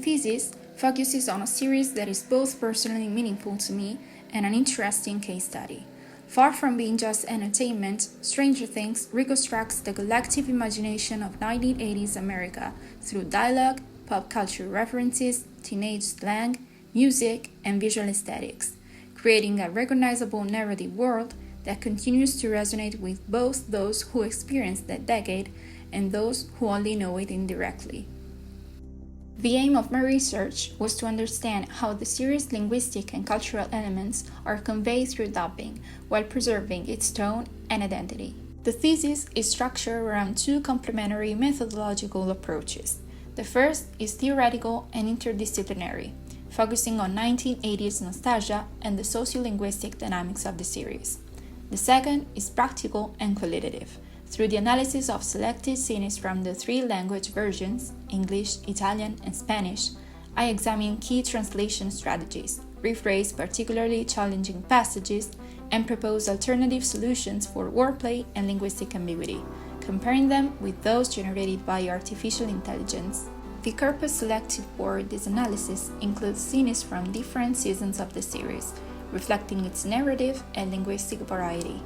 thesis focuses on a series that is both personally meaningful to me and an interesting case study. Far from being just entertainment, Stranger Things reconstructs the collective imagination of 1980s America through dialogue, pop culture references, teenage slang, music, and visual aesthetics, creating a recognizable narrative world that continues to resonate with both those who experienced that decade and those who only know it indirectly. The aim of my research was to understand how the series' linguistic and cultural elements are conveyed through dubbing while preserving its tone and identity. The thesis is structured around two complementary methodological approaches. The first is theoretical and interdisciplinary, focusing on 1980s nostalgia and the sociolinguistic dynamics of the series. The second is practical and qualitative. Through the analysis of selected scenes from the three language versions, English, Italian, and Spanish, I examine key translation strategies, rephrase particularly challenging passages, and propose alternative solutions for wordplay and linguistic ambiguity, comparing them with those generated by artificial intelligence. The corpus selected for this analysis includes scenes from different seasons of the series, reflecting its narrative and linguistic variety.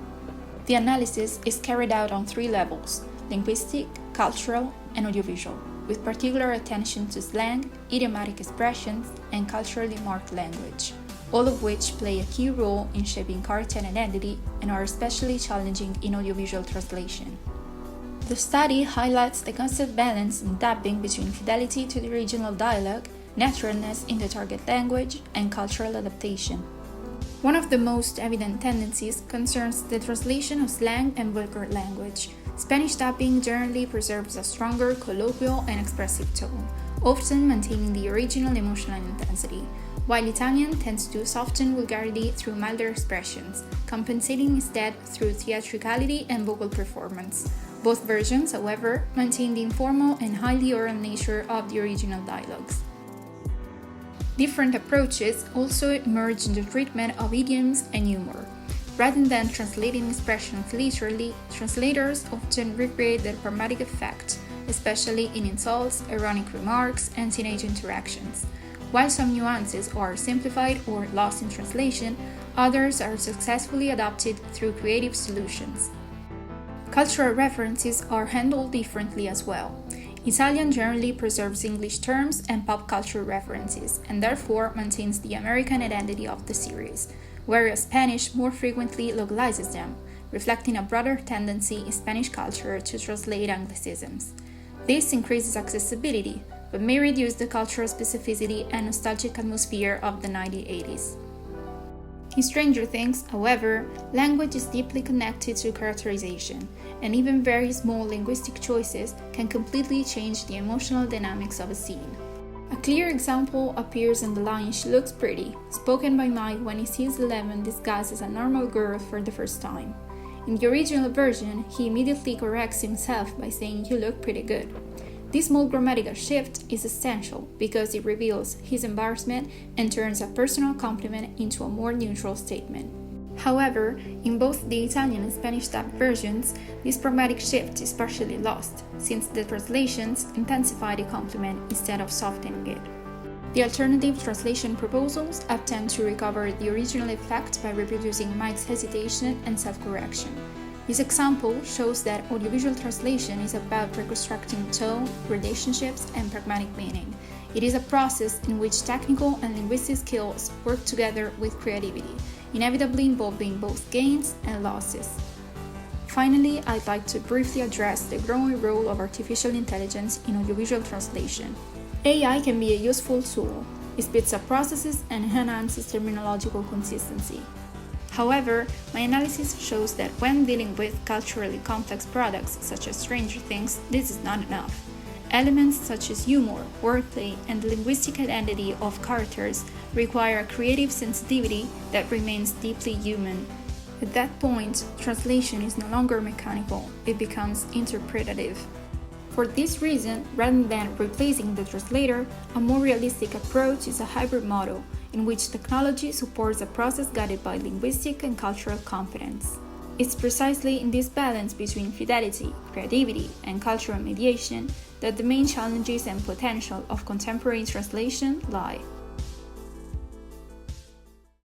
The analysis is carried out on three levels: linguistic, cultural, and audiovisual, with particular attention to slang, idiomatic expressions, and culturally marked language, all of which play a key role in shaping content identity and are especially challenging in audiovisual translation. The study highlights the constant balance in dubbing between fidelity to the original dialogue, naturalness in the target language, and cultural adaptation. One of the most evident tendencies concerns the translation of slang and vulgar language. Spanish dubbing generally preserves a stronger colloquial and expressive tone, often maintaining the original emotional intensity, while Italian tends to soften vulgarity through milder expressions, compensating instead through theatricality and vocal performance. Both versions, however, maintain the informal and highly oral nature of the original dialogues. Different approaches also emerge in the treatment of idioms and humor. Rather than translating expressions literally, translators often recreate their dramatic effect, especially in insults, ironic remarks, and teenage interactions. While some nuances are simplified or lost in translation, others are successfully adopted through creative solutions. Cultural references are handled differently as well. Italian generally preserves English terms and pop culture references, and therefore maintains the American identity of the series, whereas Spanish more frequently localizes them, reflecting a broader tendency in Spanish culture to translate Anglicisms. This increases accessibility, but may reduce the cultural specificity and nostalgic atmosphere of the 1980s. In Stranger Things, however, language is deeply connected to characterization, and even very small linguistic choices can completely change the emotional dynamics of a scene. A clear example appears in the line "She looks pretty," spoken by Mike when he sees Eleven disguised as a normal girl for the first time. In the original version, he immediately corrects himself by saying "You look pretty good." This small grammatical shift is essential because it reveals his embarrassment and turns a personal compliment into a more neutral statement. However, in both the Italian and Spanish dubbed versions, this pragmatic shift is partially lost, since the translations intensify the compliment instead of softening it. The alternative translation proposals attempt to recover the original effect by reproducing Mike's hesitation and self-correction. This example shows that audiovisual translation is about reconstructing tone, relationships, and pragmatic meaning. It is a process in which technical and linguistic skills work together with creativity, inevitably involving both gains and losses. Finally, I'd like to briefly address the growing role of artificial intelligence in audiovisual translation. AI can be a useful tool. It speeds up processes and enhances terminological consistency. However, my analysis shows that when dealing with culturally complex products such as Stranger Things, this is not enough. Elements such as humor, wordplay, and the linguistic identity of characters require a creative sensitivity that remains deeply human. At that point, translation is no longer mechanical, it becomes interpretative. For this reason, rather than replacing the translator, a more realistic approach is a hybrid model in which technology supports a process guided by linguistic and cultural competence. It's precisely in this balance between fidelity, creativity, and cultural mediation that the main challenges and potential of contemporary translation lie.